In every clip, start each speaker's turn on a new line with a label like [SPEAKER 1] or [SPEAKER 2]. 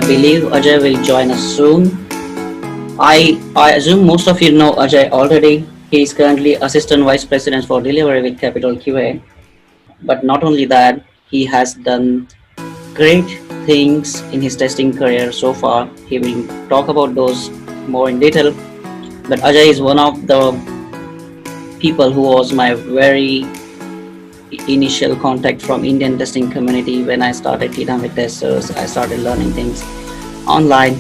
[SPEAKER 1] I believe Ajay will join us soon. I assume most of you know Ajay already. He is currently Assistant Vice President for Delivery with Capital QA. But not only that, he has done great things in his testing career so far. He will talk about those more in detail. But Ajay is one of the people who was my very initial contact from Indian testing community when I started Titan with testers. I started learning things online,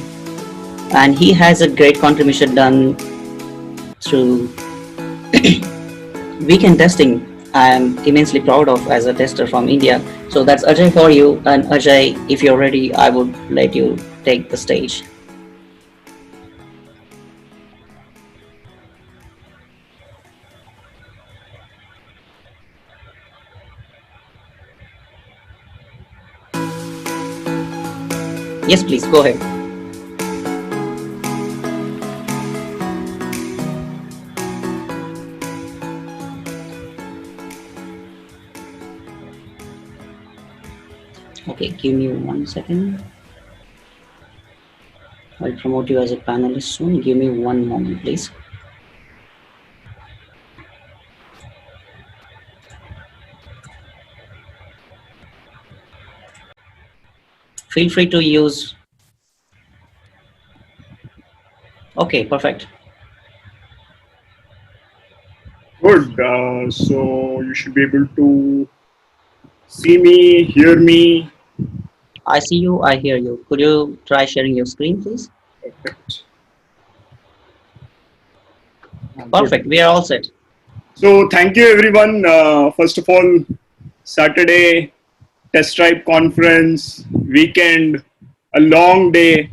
[SPEAKER 1] and he has a great contribution done through weekend testing. I am immensely proud of as a tester from India. So that's Ajay for you. And Ajay, if you're ready, I would let you take the stage. Yes, please go ahead. Okay, give me 1 second. I'll promote you as a panelist soon. Give me one moment, please. Feel free to use. Okay, perfect.
[SPEAKER 2] Good. So you should be able to see me, hear me.
[SPEAKER 1] I see you, I hear you. Could you try sharing your screen, please?
[SPEAKER 2] Perfect.
[SPEAKER 1] Perfect,
[SPEAKER 2] Good.
[SPEAKER 1] we are all set.
[SPEAKER 2] So thank you everyone. First of all, Saturday test drive conference weekend, a long day.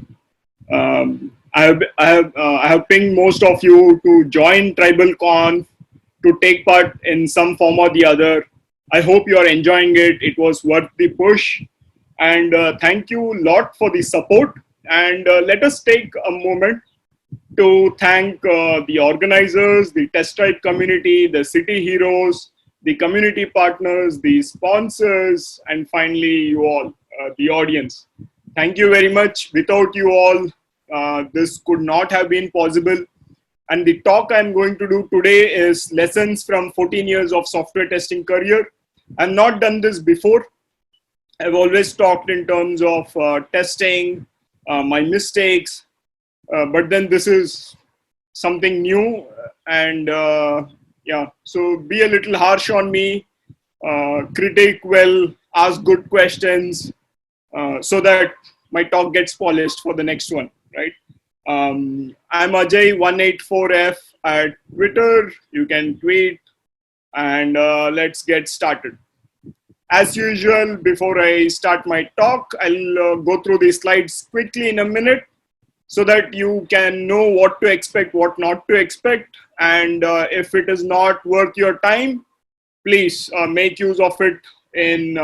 [SPEAKER 2] I have pinged most of you to join Tribal Qonf, to take part in some form or the other. I hope you are enjoying it. It was worth the push, and thank you a lot for the support. And let us take a moment to thank the organizers, the test drive community, the city heroes, the community partners, the sponsors, and finally you all, the audience. Thank you very much. Without you all, this could not have been possible. And the talk I'm going to do today is lessons from 14 years of software testing career. I've not done this before. I've always talked in terms of testing, my mistakes, but then this is something new, and yeah, so be a little harsh on me, critique well, ask good questions, so that my talk gets polished for the next one, right? I'm Ajay184F at Twitter. You can tweet, and let's get started. As usual, before I start my talk, I'll go through the slides quickly in a minute, so that you can know what to expect, what not to expect. And if it is not worth your time, please make use of it in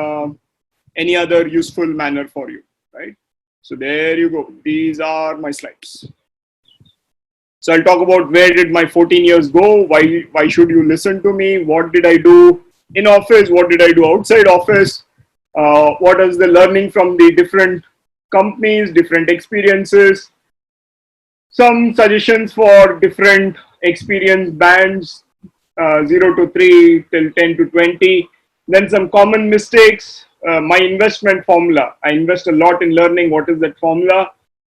[SPEAKER 2] any other useful manner for you, right? So there you go. These are my slides. So I'll talk about where did my 14 years go, why should you listen to me, what did I do in office, what did I do outside office, what is the learning from the different companies, different experiences, some suggestions for different experience bands, 0 to 3 till 10 to 20. Then some common mistakes, my investment formula. I invest a lot in learning what is that formula,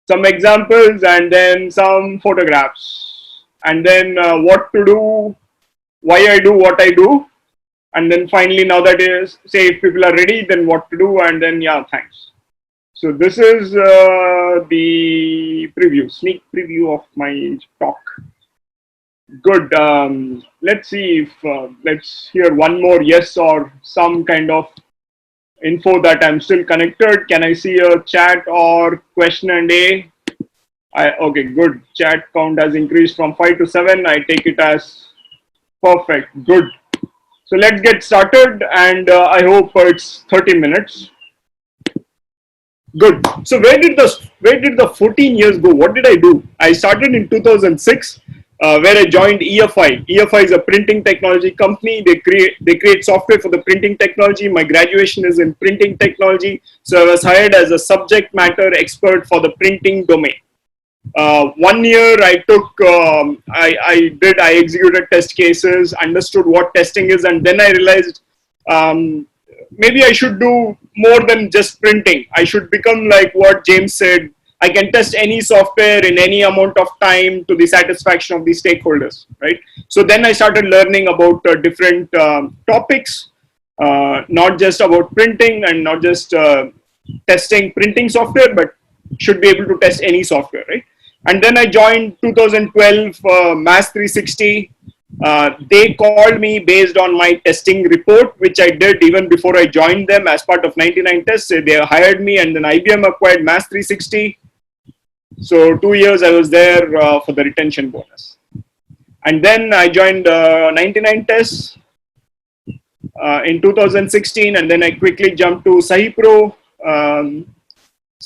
[SPEAKER 2] some examples, and then some photographs. And then what to do, why I do what I do. And then finally, now that is, say if people are ready, then what to do, and then yeah, thanks. So this is the preview, sneak preview of my talk. Good. Let's see if let's hear one more yes or some kind of info that I'm still connected. Can I see a chat or question and A? Okay, good. Chat count has increased from 5 to 7. I take it as perfect. Good. So let's get started, and I hope it's 30 minutes. Good. So where did the 14 years go? What did I do? I started in 2006. where I joined EFI. EFI is a printing technology company. They create software for the printing technology. My graduation is in printing technology, so I was hired as a subject matter expert for the printing domain. 1 year I took, I executed test cases, understood what testing is, and then I realized maybe I should do more than just printing. I should become like what James said. I can test any software in any amount of time to the satisfaction of the stakeholders, right? So then I started learning about different topics, not just about printing and not just testing printing software, but should be able to test any software, right? And then I joined 2012 Mass 360. They called me based on my testing report, which I did even before I joined them as part of 99 tests. They hired me, and then IBM acquired Mass 360. So 2 years I was there for the retention bonus. And then I joined 99 tests in 2016, and then I quickly jumped to SahiPro.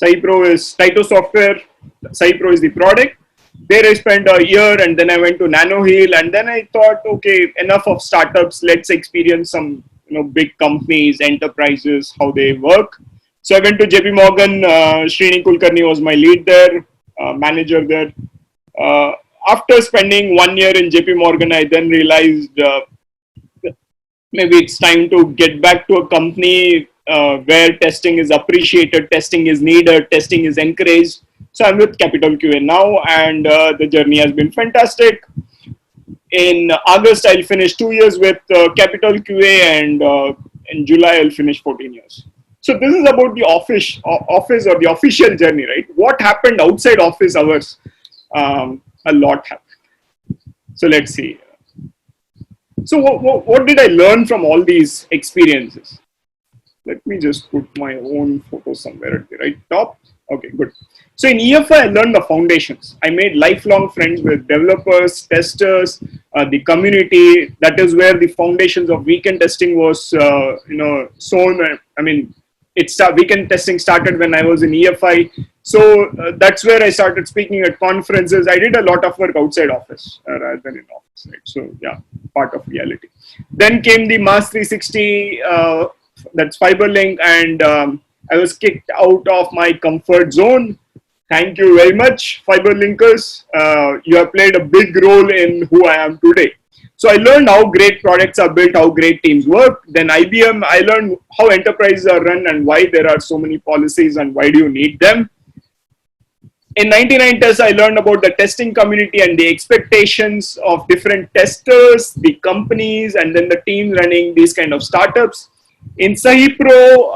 [SPEAKER 2] SahiPro is Taito Software. SahiPro is the product. There I spent a year, and then I went to Nanohill, and then I thought, okay, enough of startups. Let's experience some big companies, enterprises, how they work. So I went to JP Morgan. Srini Kulkarni was my lead there, manager there. After spending 1 year in JP Morgan, I then realized maybe it's time to get back to a company where testing is appreciated, testing is needed, testing is encouraged. So I'm with Capital QA now, and the journey has been fantastic. In August, I'll finish 2 years with Capital QA, and in July, I'll finish 14 years. So this is about the office or the official journey, right? What happened outside office hours? A lot happened. So let's see. So what did I learn from all these experiences? Let me just put my own photo somewhere at the right top. Okay, good. So in EFI, I learned the foundations. I made lifelong friends with developers, testers, the community. That is where the foundations of weekend testing was, sown. I mean, weekend testing started when I was in EFI. So that's where I started speaking at conferences. I did a lot of work outside office rather than in office, right? So yeah, part of reality. Then came the Mass 360, that's Fiberlink, and I was kicked out of my comfort zone. Thank you very much, Fiberlinkers. You have played a big role in who I am today. So I learned how great products are built, how great teams work. Then IBM, I learned how enterprises are run and why there are so many policies and why do you need them. In 99 tests, I learned about the testing community and the expectations of different testers, the companies, and then the teams running these kind of startups. In SahiPro,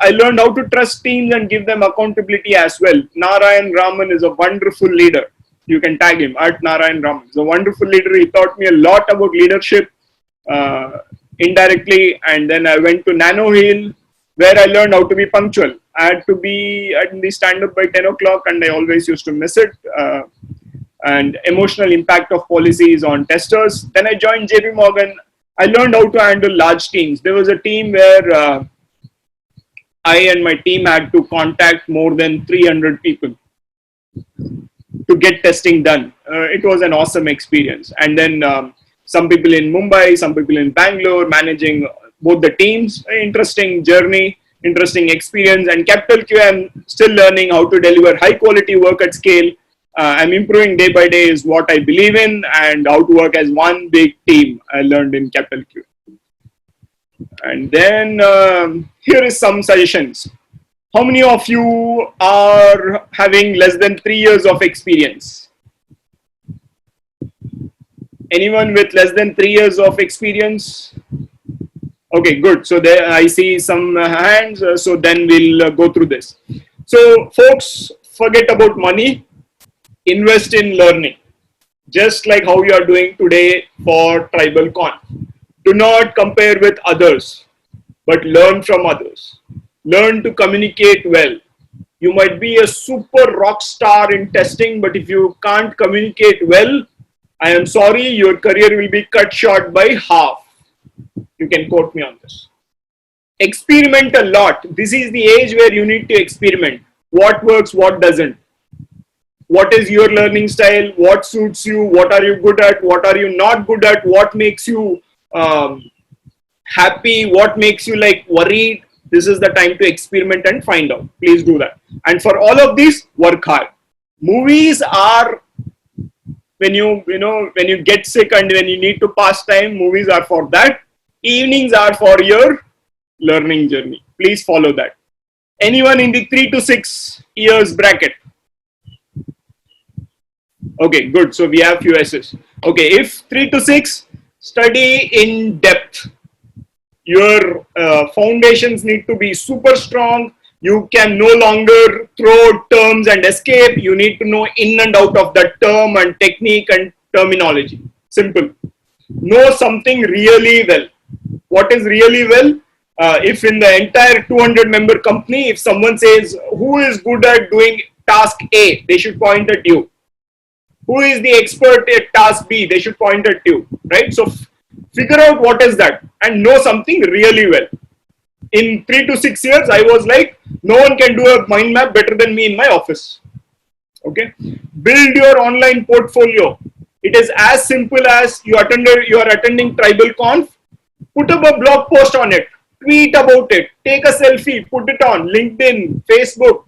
[SPEAKER 2] I learned how to trust teams and give them accountability as well. Narayan Raman is a wonderful leader. You can tag him at Narayan Raman. He's a wonderful leader. He taught me a lot about leadership indirectly. And then I went to Nanohill, where I learned how to be punctual. I had to be at the stand-up by 10 o'clock, and I always used to miss it. And emotional impact of policies on testers. Then I joined JP Morgan. I learned how to handle large teams. There was a team where I and my team had to contact more than 300 people to get testing done. It was an awesome experience. And then some people in Mumbai, some people in Bangalore, managing both the teams. Interesting journey, interesting experience. And Capital Q, I'm still learning how to deliver high quality work at scale. I'm improving day by day is what I believe in, and how to work as one big team I learned in Capital Q. And then here is some suggestions. How many of you are having less than 3 years of experience? Anyone with less than 3 years of experience? Okay, good. So there I see some hands. So then we'll go through this. So folks, forget about money. Invest in learning, just like how you are doing today for Tribal Qonf. Do not compare with others, but learn from others. Learn to communicate well. You might be a super rock star in testing, but if you can't communicate well, I am sorry, your career will be cut short by half. You can quote me on this. Experiment a lot. This is the age where you need to experiment. What works, what doesn't. what is your learning style, what suits you, what are you good at, what are you not good at, what makes you happy, what makes you like worried. This is the time to experiment and find out. Please do that. And for all of these, work hard. Movies are when when you get sick and when you need to pass time. Movies are for that. Evenings are for your learning journey. Please follow that. Anyone in the 3 to 6 years bracket? Okay, good. So we have few S's. Okay, if 3 to 6, study in depth. Your foundations need to be super strong. You can no longer throw terms and escape. You need to know in and out of that term and technique and terminology. Simple. Know something really well. What is really well? If in the entire 200 member company, if someone says who is good at doing task A, they should point at you. Who is the expert at task B? They should point at you, right? So figure out what is that and know something really well. In 3 to 6 years, I was like, no one can do a mind map better than me in my office. Okay, build your online portfolio. It is as simple as you are attending Tribal Qonf. Put up a blog post on it, tweet about it, take a selfie, put it on LinkedIn, Facebook.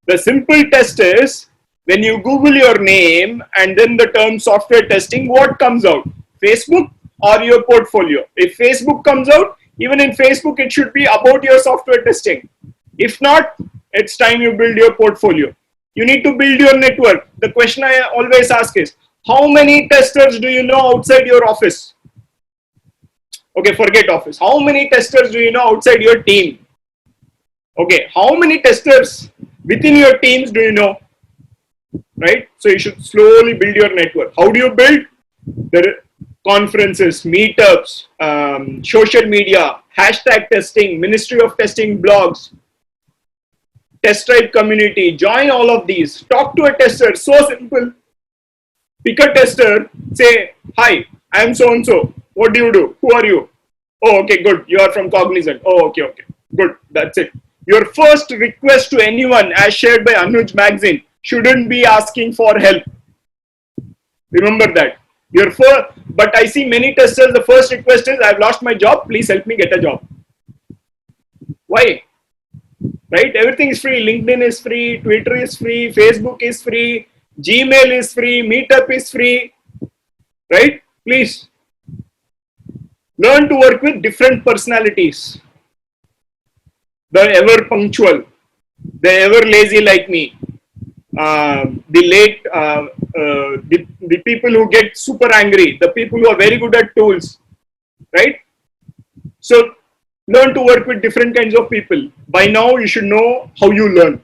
[SPEAKER 2] The simple test is when you Google your name and then the term software testing, what comes out? Facebook or your portfolio? If Facebook comes out, even in Facebook, it should be about your software testing. If not, it's time you build your portfolio. You need to build your network. The question I always ask is, how many testers do you know outside your office? Okay, forget office. How many testers do you know outside your team? Okay, how many testers within your teams do you know? Right? So you should slowly build your network. How do you build? There are conferences, meetups, social media, hashtag testing, Ministry of Testing blogs, test drive community. Join all of these. Talk to a tester. So simple. Pick a tester. Say, hi, I am so and so. What do you do? Who are you? Oh, okay, good. You are from Cognizant. Oh, okay, okay. Good. That's it. Your first request to anyone, as shared by Anuj Magazine, shouldn't be asking for help. Remember that. But I see many testers, the first request is, I've lost my job, please help me get a job. Why? Right? Everything is free. LinkedIn is free, Twitter is free, Facebook is free, Gmail is free, Meetup is free. Right? Please. Learn to work with different personalities. The ever punctual, the ever lazy like me, the late, the people who get super angry, the people who are very good at tools, right? So learn to work with different kinds of people. By now, you should know how you learn,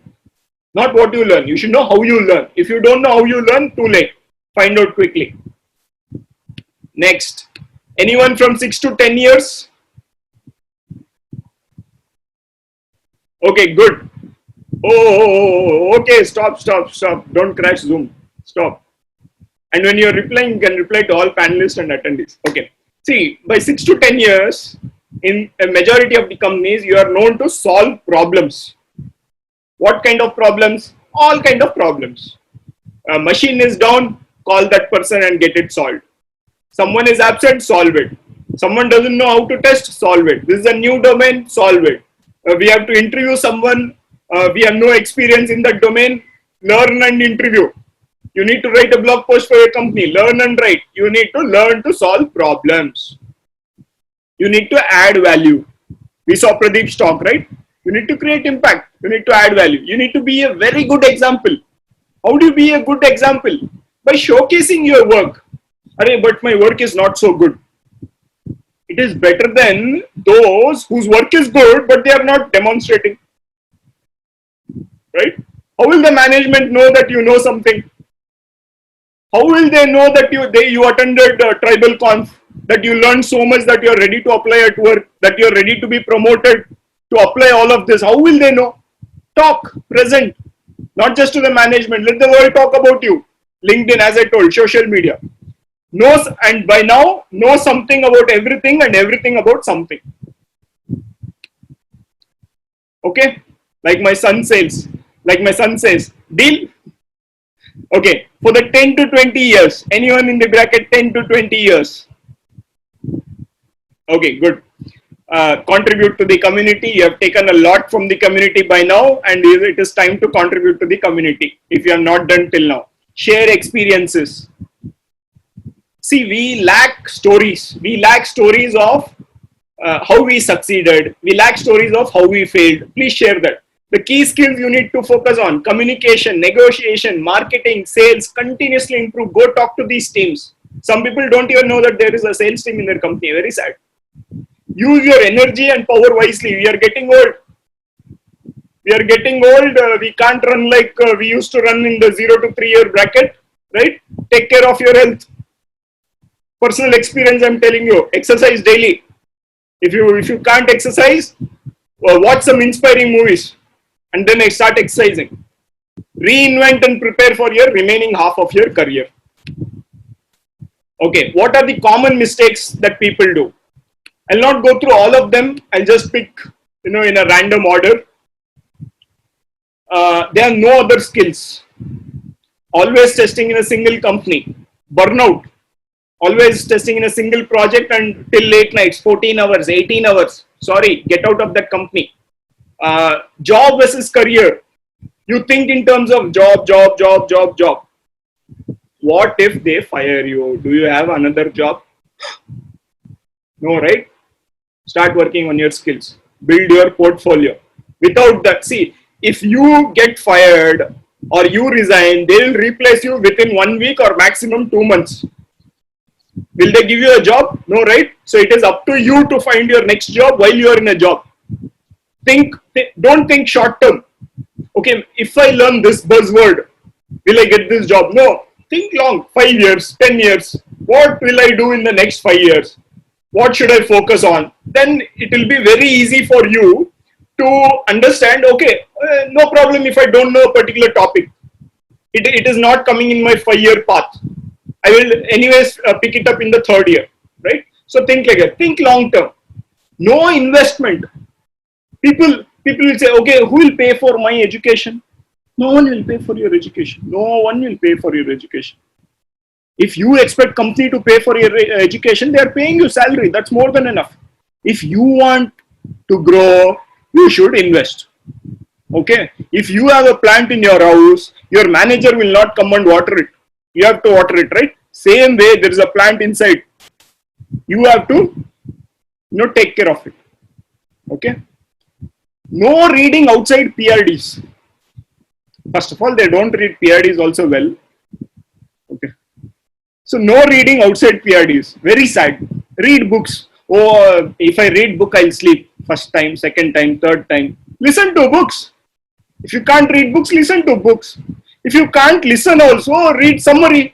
[SPEAKER 2] not what you learn. You should know how you learn. If you don't know how you learn, too late. Find out quickly. Next, anyone from 6 to 10 years? Okay, good. Oh, okay, stop. Don't crash Zoom. Stop. And when you're replying, you can reply to all panelists and attendees. Okay. See, by 6 to 10 years, in a majority of the companies, you are known to solve problems. What kind of problems? All kind of problems. A machine is down, call that person and get it solved. Someone is absent, solve it. Someone doesn't know how to test, solve it. This is a new domain, solve it. We have to interview someone, we have no experience in that domain, learn and interview. You need to write a blog post for your company, learn and write. You need to learn to solve problems. You need to add value. We saw Pradeep's talk, right? You need to create impact. You need to add value. You need to be a very good example. How do you be a good example? By showcasing your work. But my work is not so good. It is better than those whose work is good, but they are not demonstrating. Right? How will the management know that you know something? How will they know that you attended Tribal Qonf, that you learned so much that you are ready to apply at work, that you are ready to be promoted, to apply all of this? How will they know? Talk, present, not just to the management. Let the world talk about you. LinkedIn, as I told, social media. Knows, and by now, know something about everything and everything about something. Okay? Like my son says, deal? Okay, for the 10 to 20 years, anyone in the bracket 10 to 20 years? Okay, good. Contribute to the community. You have taken a lot from the community by now, and it is time to contribute to the community if you have not done till now. Share experiences. See, we lack stories. We lack stories of how we succeeded. We lack stories of how we failed. Please share that. The key skills you need to focus on: communication, negotiation, marketing, sales, continuously improve. Go talk to these teams. Some people don't even know that there is a sales team in their company. Very sad. Use your energy and power wisely. We are getting old. We are getting old. We can't run like we used to run in the 0 to 3 year bracket, right? Take care of your health. Personal experience, I'm telling you, exercise daily. If you can't exercise, watch some inspiring movies and then start exercising. Reinvent and prepare for your remaining half of your career. Okay, what are the common mistakes that people do? I'll not go through all of them. I'll just pick, in a random order. There are no other skills. Always testing in a single company. Burnout. Always testing in a single project and till late nights, 14 hours, 18 hours. Sorry, get out of that company. Job versus career. You think in terms of job. What if they fire you? Do you have another job? No, right? Start working on your skills. Build your portfolio. Without that, see, if you get fired or you resign, they'll replace you within 1 week or maximum 2 months. Will they give you a job? No, right? So it is up to you to find your next job while you are in a job. Don't think short term. Okay, if I learn this buzzword, will I get this job? No. Think long, 5 years, 10 years. What will I do in the next 5 years? What should I focus on? Then it will be very easy for you to understand, okay, no problem if I don't know a particular topic. It is not coming in my 5 year path. I will anyways pick it up in the 3rd year, right? So think like that. Think long term. No investment. People will say, okay, who will pay for my education? No one will pay for your education. No one will pay for your education. If you expect company to pay for your education, they are paying you salary. That's more than enough. If you want to grow, you should invest. Okay. If you have a plant in your house, your manager will not come and water it. You have to water it, right? Same way, there is a plant inside. You have to, take care of it. Okay. No reading outside PRDs. First of all, they don't read PRDs also well. Okay. So no reading outside PRDs. Very sad. Read books. Oh, if I read book, I'll sleep. First time, second time, third time. Listen to books. If you can't read books, listen to books. If you can't listen also, read summary.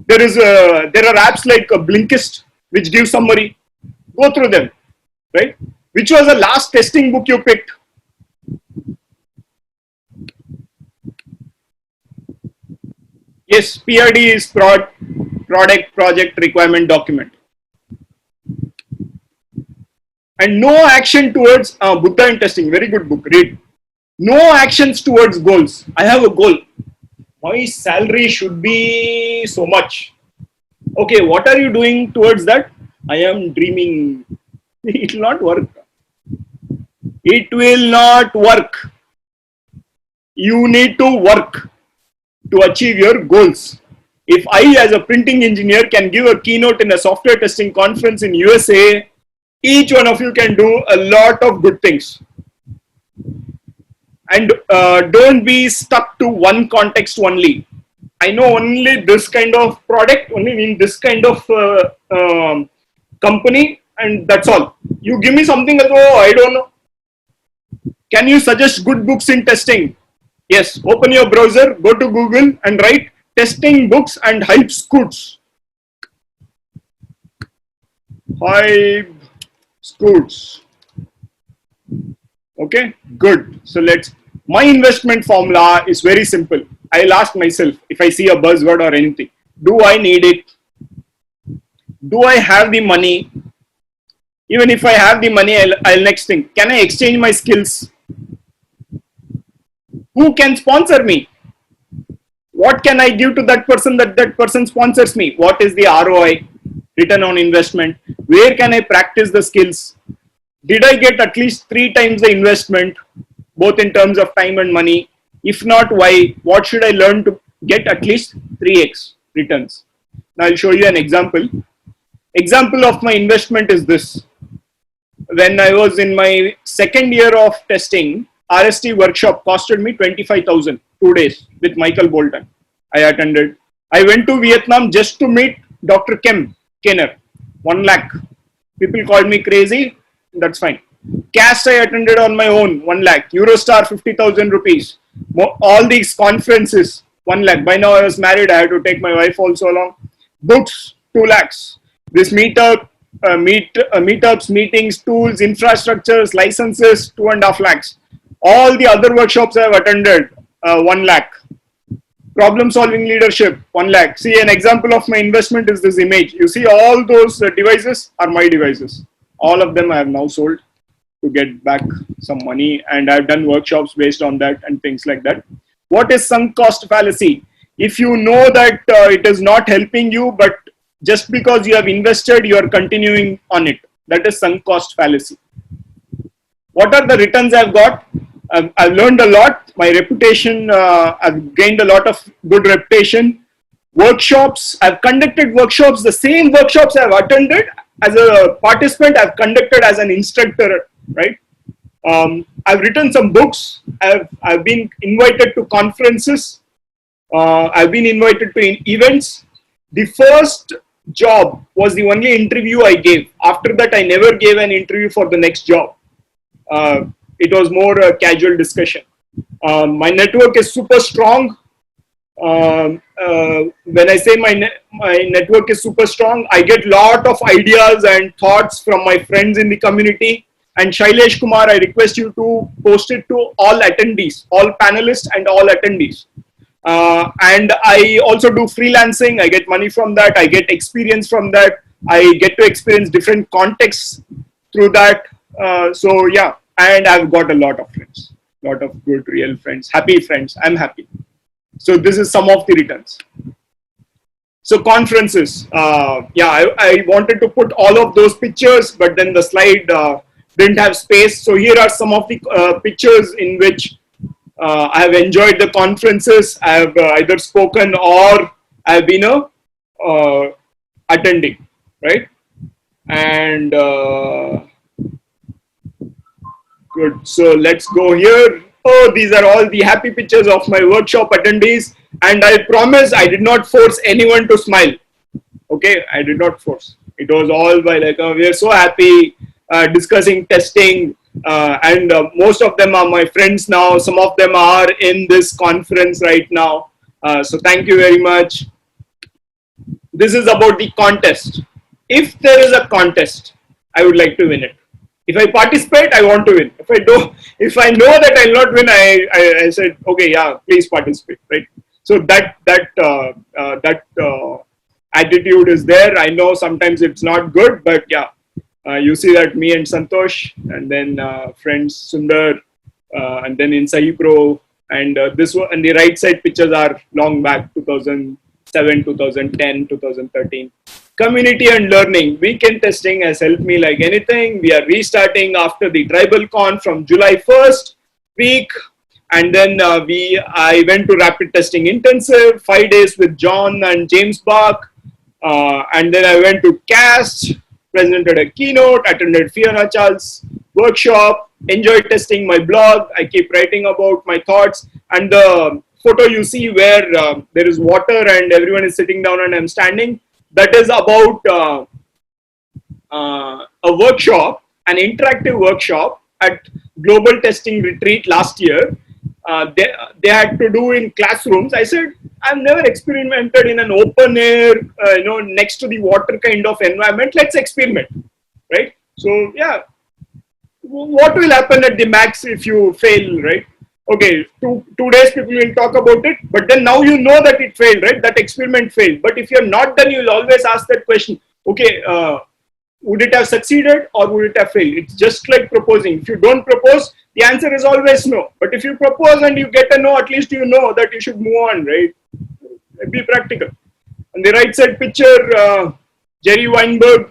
[SPEAKER 2] There are apps like Blinkist which give summary. Go through them, right? Which was the last testing book you picked? Yes, PRD is product project requirement document. And no action towards Buddha in testing. Very good book. Read. No actions towards goals. I have a goal. My salary should be so much. Okay, what are you doing towards that? I am dreaming. It will not work. It will not work. You need to work to achieve your goals. If I, as a printing engineer, can give a keynote in a software testing conference in USA, each one of you can do a lot of good things. And don't be stuck to one context only. I know only this kind of product, only in this kind of company, and that's all. You give me something else, oh, I don't know. Can you suggest good books in testing? Yes, open your browser, go to Google and write testing books and hype scoots. Hype scoots. Okay, good. So my investment formula is very simple. I'll ask myself if I see a buzzword or anything, do I need it? Do I have the money? Even if I have the money, I'll next think, can I exchange my skills? Who can sponsor me? What can I give to that person that that person sponsors me? What is the ROI, return on investment? Where can I practice the skills? Did I get at least 3 times the investment, both in terms of time and money? If not, why? What should I learn to get at least 3x returns? Now I'll show you an example. Example of my investment is this. When I was in my second year of testing, RST workshop costed me 25,000, 2 days with Michael Bolton. I attended. I went to Vietnam just to meet Dr. Kenner, 1 lakh. People called me crazy. That's fine. Cast I attended on my own, 1 lakh. Eurostar, 50,000 rupees. All these conferences, 1 lakh. By now I was married. I had to take my wife also along. Books, 2 lakhs. This meetups, meetings, tools, infrastructures, licenses, 2.5 lakhs. All the other workshops I have attended, 1 lakh. Problem solving leadership, 1 lakh. See, an example of my investment is this image. You see, all those devices are my devices. All of them I have now sold to get back some money, and I've done workshops based on that and things like that. What is sunk cost fallacy? If you know that it is not helping you, but just because you have invested, you are continuing on it. That is sunk cost fallacy. What are the returns I've got? I've learned a lot. My reputation, I've gained a lot of good reputation. Workshops, I've conducted workshops. The same workshops I've attended as a participant, I've conducted as an instructor, right? I've written some books. I've been invited to conferences. I've been invited to events. The first job was the only interview I gave. After that, I never gave an interview for the next job. It was more a casual discussion. My network is super strong. When I say my network is super strong, I get lot of ideas and thoughts from my friends in the community. And Shailesh Kumar, I request you to post it to all attendees, all panelists and all attendees. And I also do freelancing. I get money from that. I get experience from that. I get to experience different contexts through that. So yeah, and I've got a lot of friends, lot of good, real friends, happy friends. I'm happy. So this is some of the returns. So conferences, yeah, I wanted to put all of those pictures, but then the slide didn't have space. So here are some of the pictures in which I have enjoyed the conferences. I have either spoken or I have been attending, right? And good. So let's go here. Oh, these are all the happy pictures of my workshop attendees. And I promise I did not force anyone to smile. Okay, I did not force. It was all by like, we are so happy discussing testing. And most of them are my friends now. Some of them are in this conference right now. So thank you very much. This is about the contest. If there is a contest, I would like to win it. If I participate, I want to win. If I know that I'll not win, I said, okay, yeah, please participate, right? So that attitude is there. I know sometimes it's not good, but yeah, you see that me and Santosh, and then friends Sundar, and then in Sahi Pro, and this one, and the right side pictures are long back, 2007, 2010, 2013. Community and learning. Weekend testing has helped me like anything. We are restarting after the Tribal Qonf from July 1st week. And then I went to rapid testing intensive, 5 days with John and James Bach. And then I went to CAST, presented a keynote, attended Fiona Charles' workshop, enjoyed testing my blog. I keep writing about my thoughts. And the photo you see where there is water and everyone is sitting down and I'm standing, that is about a workshop, an interactive workshop at Global Testing Retreat last year. They had to do in classrooms. I said, I've never experimented in an open air, next to the water kind of environment. Let's experiment, right? So yeah, what will happen at the max if you fail, right? Okay, two days people will talk about it, but then now you know that it failed, right? That experiment failed. But if you're not done, you'll always ask that question. Okay, would it have succeeded or would it have failed? It's just like proposing. If you don't propose, the answer is always no. But if you propose and you get a no, at least you know that you should move on, right? Be practical. On the right side picture, Jerry Weinberg,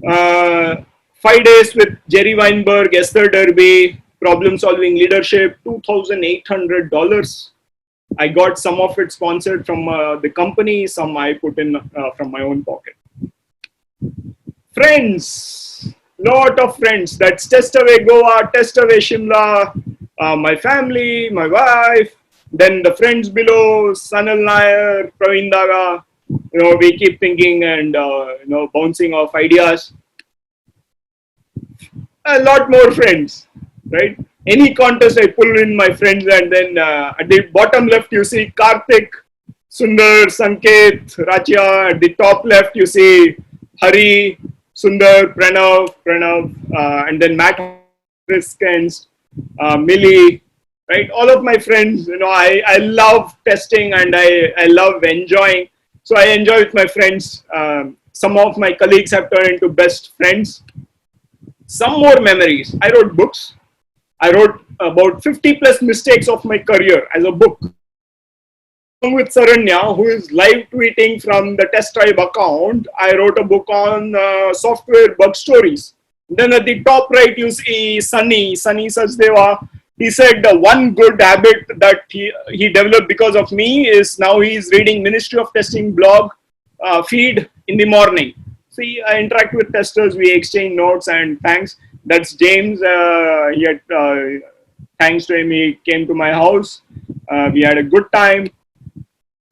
[SPEAKER 2] uh, 5 days with Jerry Weinberg, Esther Derby, problem solving leadership, $2,800. I got some of it sponsored from the company, some I put in from my own pocket. Friends, lot of friends. That's Test Away Goa, Test Away Shimla, my family, my wife, then the friends below, Sanal Nair, Praveen Daga. We keep thinking and bouncing off ideas. A lot more friends, right? Any contest I pull in my friends, and then at the bottom left you see Karthik, Sundar, Sanket, Rachia. At the top left you see Hari, Sundar, Pranav, and then Matt Riskens, Millie, right? All of my friends, I love testing and I love enjoying. So I enjoy with my friends. Some of my colleagues have turned into best friends. Some more memories. I wrote books. I wrote about 50 plus mistakes of my career as a book. Along with Saranya, who is live tweeting from the Test Tribe account, I wrote a book on software bug stories. Then at the top right, you see Sunny Sachdeva. He said one good habit that he developed because of me is now he's reading Ministry of Testing blog feed in the morning. See, I interact with testers, we exchange notes, and thanks. That's James. Thanks to him, he came to my house. We had a good time.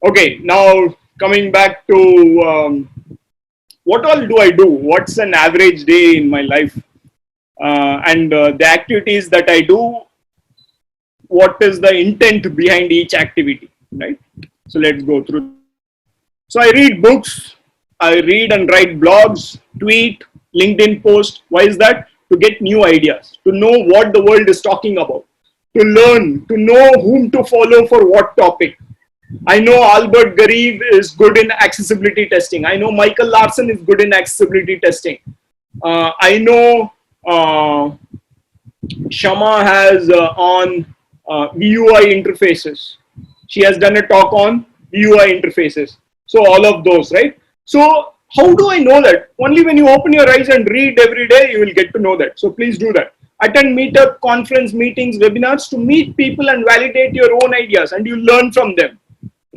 [SPEAKER 2] Okay, now coming back to what all do I do? What's an average day in my life? And the activities that I do, what is the intent behind each activity, right? So let's go through. So I read books, I read and write blogs, tweet, LinkedIn post. Why is that? To get new ideas, to know what the world is talking about, to learn, to know whom to follow for what topic. I know Albert Garib is good in accessibility testing. I know Michael Larson is good in accessibility testing. I know Shama has on VUI interfaces. She has done a talk on VUI interfaces. So all of those, right? So how do I know that? Only when you open your eyes and read every day, you will get to know that. So please do that. Attend meetup, conference, meetings, webinars to meet people and validate your own ideas, and you learn from them.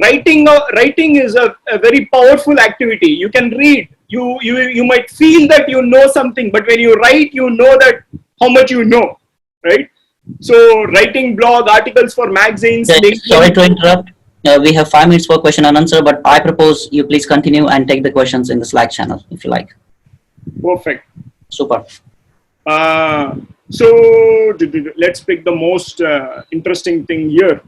[SPEAKER 2] Writing is a very powerful activity. You can read. You might feel that you know something, but when you write, you know that how much you know, right? So writing blog articles for magazines.
[SPEAKER 1] Sorry to interrupt. We have 5 minutes for question and answer, but I propose you please continue and take the questions in the Slack channel if you like.
[SPEAKER 2] Perfect.
[SPEAKER 1] Super.
[SPEAKER 2] So let's pick the most interesting thing here.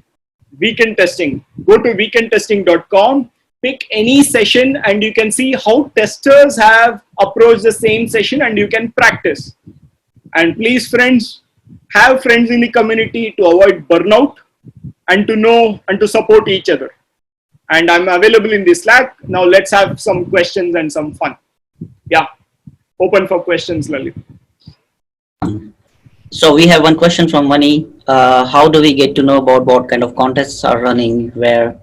[SPEAKER 2] Weekend testing. Go to weekendtesting.com, pick any session, and you can see how testers have approached the same session, and you can practice. And please, friends, have friends in the community to avoid burnout and to know and to support each other. And I'm available in the Slack. Now let's have some questions and some fun. Yeah, open for questions, Lalit.
[SPEAKER 1] So we have one question from Mani. How do we get to know about what kind of contests are running? Where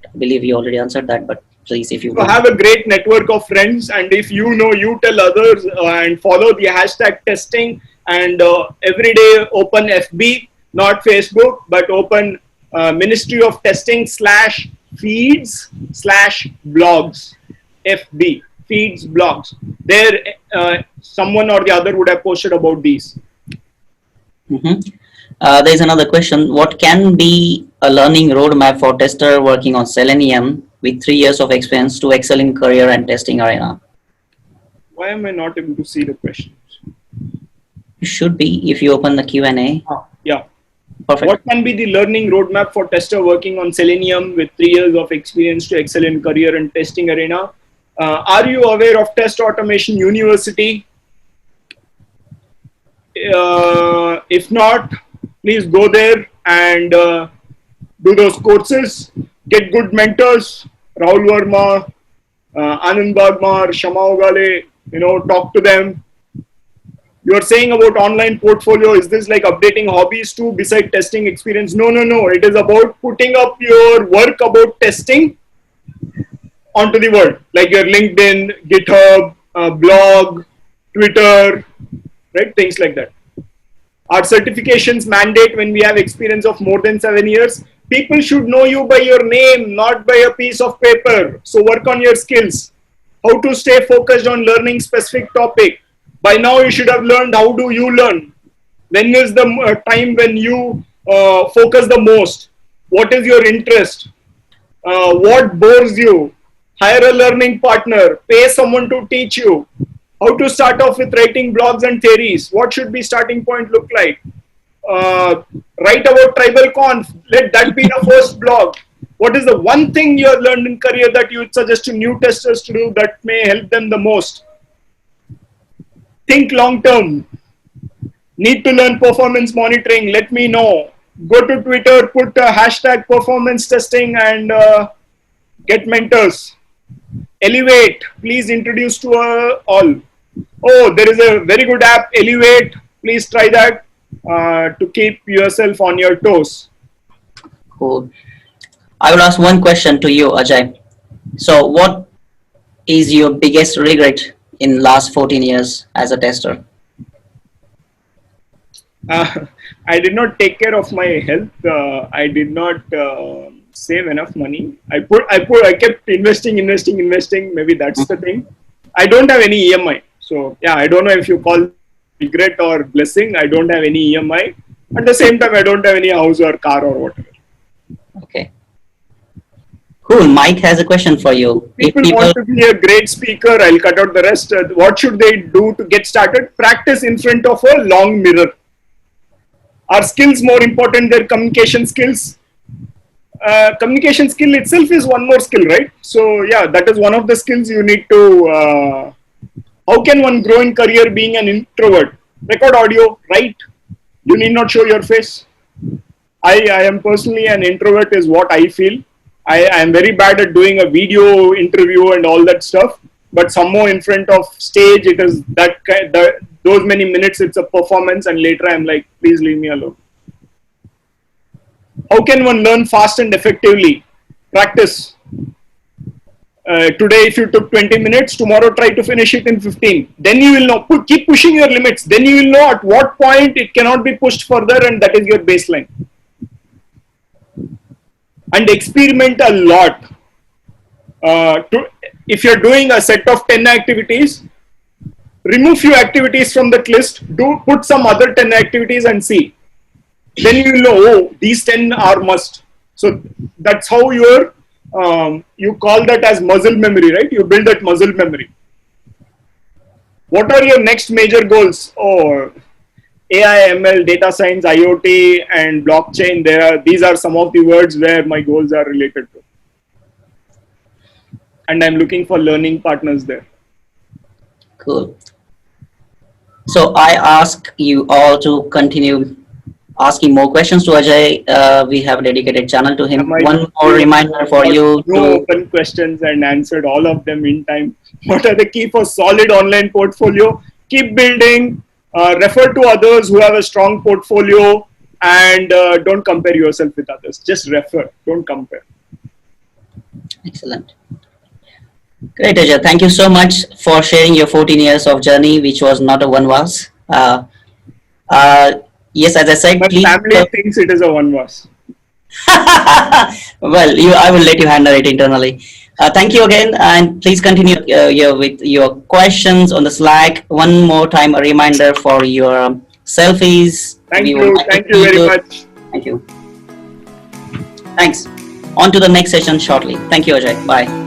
[SPEAKER 1] I believe you already answered that, but please, if you
[SPEAKER 2] so have a great network of friends, and if you know, you tell others, and follow the hashtag testing. And every day open FB, not Facebook, but open Ministry of Testing /feeds/blogs. FB feeds blogs. There, someone or the other would have posted about these.
[SPEAKER 1] There's another question. What can be a learning roadmap for tester working on Selenium with 3 years of experience to excel in career and testing arena?
[SPEAKER 2] Why am I not able to see the questions?
[SPEAKER 1] You should be if you open the Q&A.
[SPEAKER 2] Yeah.
[SPEAKER 1] Perfect.
[SPEAKER 2] What can be the learning roadmap for tester working on Selenium with 3 years of experience to excel in career and testing arena? Are you aware of Test Automation University? If not, please go there and do those courses. Get good mentors. Rahul Verma, Anand Bagmar, Shama Ogale, talk to them. You're saying about online portfolio, is this like updating hobbies too beside testing experience? No, no, no. It is about putting up your work about testing onto the world, like your LinkedIn, GitHub, blog, Twitter, right? Things like that. Our certifications mandate when we have experience of more than 7 years. People should know you by your name, not by a piece of paper. So work on your skills. How to stay focused on learning specific topic. By now you should have learned how do you learn. When is the time when you focus the most? What is your interest? What bores you? Hire a learning partner. Pay someone to teach you. How to start off with writing blogs and theories. What should be starting point look like? Write about tribal conf. Let that be the first blog. What is the one thing you have learned in career that you would suggest to new testers to do that may help them the most? Think long term. Need to learn performance monitoring. Let me know. Go to Twitter, put a hashtag performance testing and get mentors. Elevate. Please introduce to all. Oh, there is a very good app, Elevate. Please try that to keep yourself on your toes.
[SPEAKER 1] Cool. I will ask one question to you, Ajay. So what is your biggest regret in last 14 years as a tester?
[SPEAKER 2] I did not take care of my health. I did not save enough money. I kept investing. Maybe that's the thing. I don't have any EMI. So yeah, I don't know if you call regret or blessing. I don't have any EMI. At the same time, I don't have any house or car or whatever.
[SPEAKER 1] Okay. Cool. Mike has a question for you.
[SPEAKER 2] People want to be a great speaker. I'll cut out the rest. What should they do to get started? Practice in front of a long mirror. Are skills more important than communication skills? Communication skill itself is one more skill, right? So yeah, that is one of the skills you need to. How can one grow in career being an introvert? Record audio, write. You need not show your face. I am personally an introvert is what I feel. I am very bad at doing a video interview and all that stuff. But somehow in front of stage, it is those many minutes, it's a performance, and later I'm like, please leave me alone. How can one learn fast and effectively? Practice. Today, if you took 20 minutes, tomorrow try to finish it in 15. Then you will know. Keep pushing your limits. Then you will know at what point it cannot be pushed further, and that is your baseline. And experiment a lot. If you're doing a set of 10 activities, remove few activities from that list. Put some other 10 activities and see. Then you will know, oh, these 10 are must. So that's how you call that as muscle memory, right? You build that muscle memory. What are your next major goals? Oh, AI, ML, data science, IoT, and blockchain. These are some of the words where my goals are related to. And I'm looking for learning partners there.
[SPEAKER 1] Cool. So I ask you all to continue asking more questions to Ajay. We have a dedicated channel to him. One more reminder for you.
[SPEAKER 2] No open questions and answered all of them in time. What are the key for solid online portfolio? Keep building. Refer to others who have a strong portfolio, and don't compare yourself with others. Just refer. Don't compare.
[SPEAKER 1] Excellent. Great, Ajay. Thank you so much for sharing your 14 years of journey, which was not a one was. Yes, as I said,
[SPEAKER 2] my family thinks it is a one was.
[SPEAKER 1] Well, I will let you handle it internally. Thank you again, and please continue with your questions on the Slack. One more time, a reminder for your selfies.
[SPEAKER 2] Thank you very much.
[SPEAKER 1] Thank you. Thanks. On to the next session shortly. Thank you, Ajay. Bye.